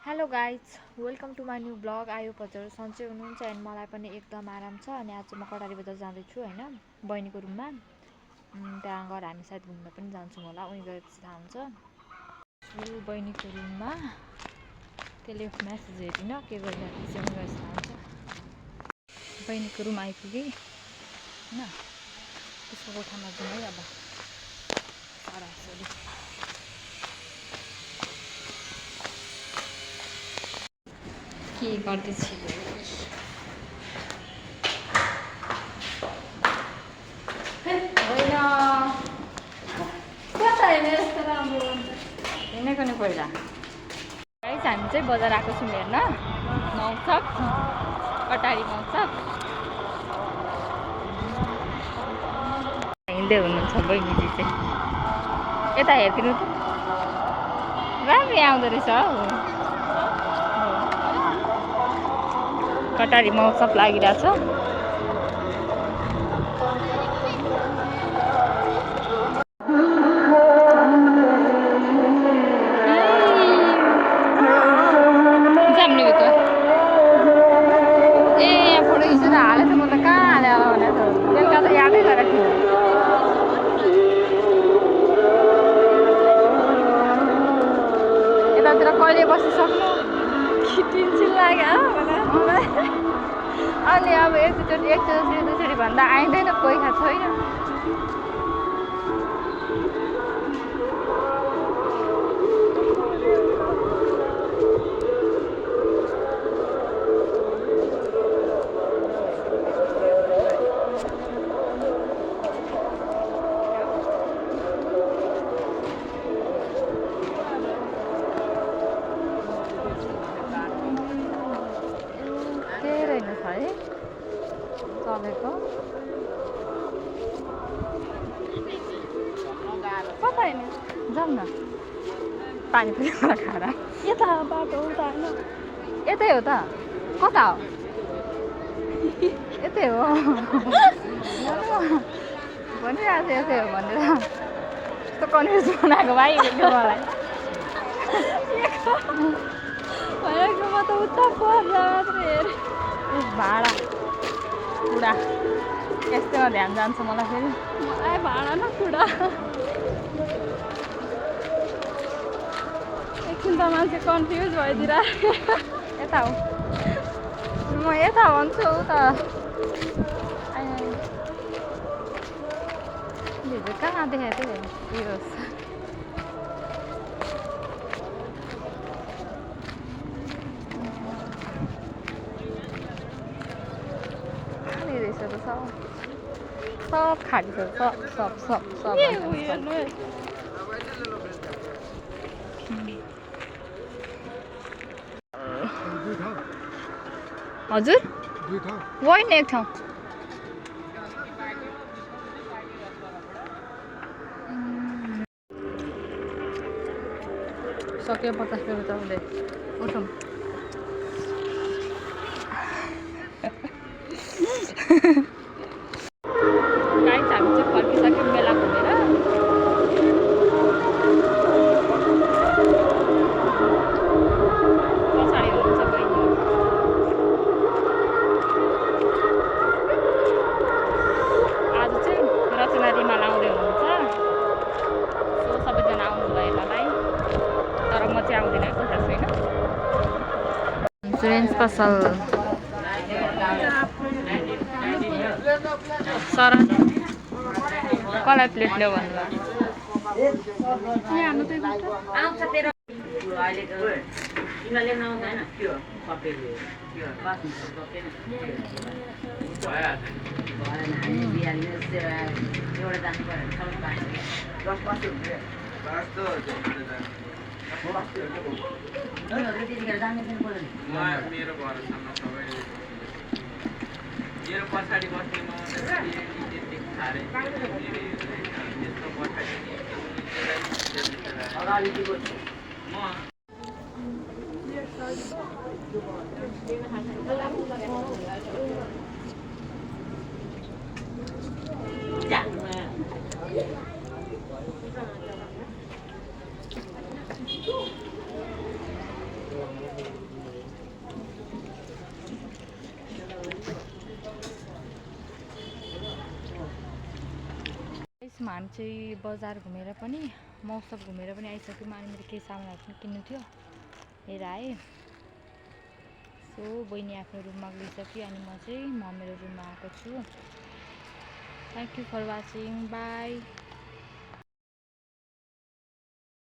Hello guys welcome to my new blog. आयो हजुर सन्चै हुनुहुन्छ एन्ड मलाई पनि एकदम आराम छ। अनि आज म कटारी बजार जाँदैछु होइन, बहिनीको रुममा। त्यहाँ गएर हामी सायद घुम्न पनि जान्छौँ होला, उनी गएपछि थाहा हुन्छ। बहिनीको रुममा त्यसले म्यासेज हेरिन के गरिरहेको छ, उनी गएपछि थाहा हुन्छ। बहिनीको रुम आइपुगेँ होइन, त्यसको कोठामा जाउँ है। अब छोरी के गर्दैछ हिँडेको नि पहिला। गाइस हामी चाहिँ बजार आएको छौँ हेर्न, मौसम कटारी मौसम। हिँड्दै हुनुहुन्छ बहिनीजी चाहिँ, यता हेरिदिनु त राम्रै आउँदो रहेछ हौ। कटारी मौसम लागिरहेछ। यतातिर कहिले बसिसक्नु टेन्सन लाग्यो अनि अब एकचोटि दुईचोटि भन्दा आइँदैन, पैसा छैन। चलेको कता होइन, जाउँ न पानी पनि खाएर। यता बाटो उता होइन, यतै हो त, कता हो यतै हो भनिरहेको छ, यतै हो भनेर यस्तो कन्फ्युज बनाएको भाइ मलाई। म त उता पर्छ मात्रै हेरेँ, भाडा कुडा यस्तैमा ध्यान जान्छ मलाई। फेरि मलाई भाडा न कुडा एकछिन त मान्छे कन्फ्युज भइदिएर। यता हो, म यता भन्छु उता हिजो कहाँ देखाएको थियो यो सब खाली छ, सब हजुर होइन एक ठाउँ सक्यो। 50 रुपियाँ त उसले उठौँ। गाइस हामी चाहिँ फर्किसक्यौँ मेला घुमेर। पछाडि हुनुहुन्छ बहिनी, आज चाहिँ रचना रिमाल आउँदै हुनुहुन्छ। सो सबैजना आउनु भयो हेर्नलाई, तर म चाहिँ आउँदिनँ, कसै छैन। इन्सुरेन्स पसल सर कसलाई प्लेट ल्याऊ भन्नुभयो। मेरो पछाडि बस्ने हामी चाहिँ बजार घुमेर पनि महोत्सव घुमेर पनि आइसक्यौँ अनि मेरो केही सामानहरू पनि किन्नु थियो लिएर आएँ। सो बहिनी आफ्नो रुममा गइसक्यो अनि म मेरो रुममा आएको छु। Thank you for watching, by.